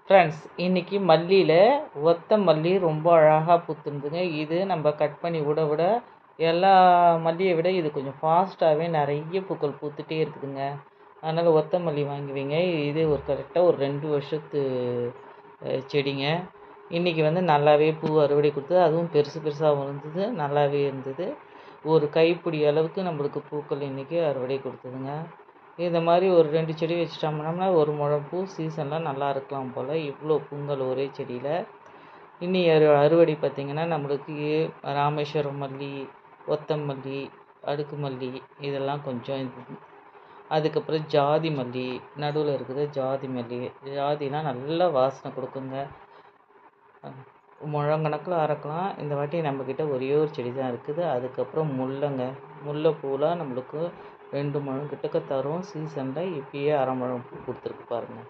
Friends, இன்றைக்கி மல்லியில் ஒத்த மல்லி ரொம்ப அழகாக பூத்துருந்துங்க. இது நம்ம கட் பண்ணி விட விட எல்லா மல்லியை விட இது கொஞ்சம் ஃபாஸ்ட்டாகவே நிறைய பூக்கள் பூத்துட்டே இருக்குதுங்க. அதனால் ஒத்த மல்லி வாங்கி வைங்க. இது ஒரு கரெக்டாக ஒரு 2 வருஷத்து செடிங்க. இன்றைக்கி நல்லாவே பூ அறுவடை கொடுத்தது. அதுவும் பெருசு பெருசாகவும் இருந்தது, நல்லாவே இருந்தது. ஒரு கைப்பிடி அளவுக்கு நம்மளுக்கு பூக்கள் இன்றைக்கி அறுவடை கொடுத்ததுங்க. இந்த மாதிரி ஒரு 2 செடி வச்சுட்டோம்னா ஒரு முழம் பூ சீசனில் நல்லா இருக்கலாம் போல். இவ்வளோ பூங்கள் ஒரே செடியில். இன்னி அறுவடை பார்த்திங்கன்னா நம்மளுக்கு ராமேஸ்வரம் மல்லி, ஒத்தமல்லி, அடுக்கு மல்லி இதெல்லாம் கொஞ்சம். அதுக்கப்புறம் ஜாதி மல்லி நடுவில் இருக்குது. ஜாதி மல்லி, ஜாதிலாம் நல்லா வாசனை கொடுக்குங்க. முழங்கணக்கில் அறக்கலாம். இந்த வாட்டி நம்மக்கிட்ட ஒரே ஒரு செடி தான் இருக்குது. அதுக்கப்புறம் முல்லைங்க. முல்லைப்பூலாம் நம்மளுக்கு 2 முழம் கிட்டக்க தரும். சீசனில் இப்பயே 1/2 முழம் பூ கொடுத்துருக்கு பாருங்கள்.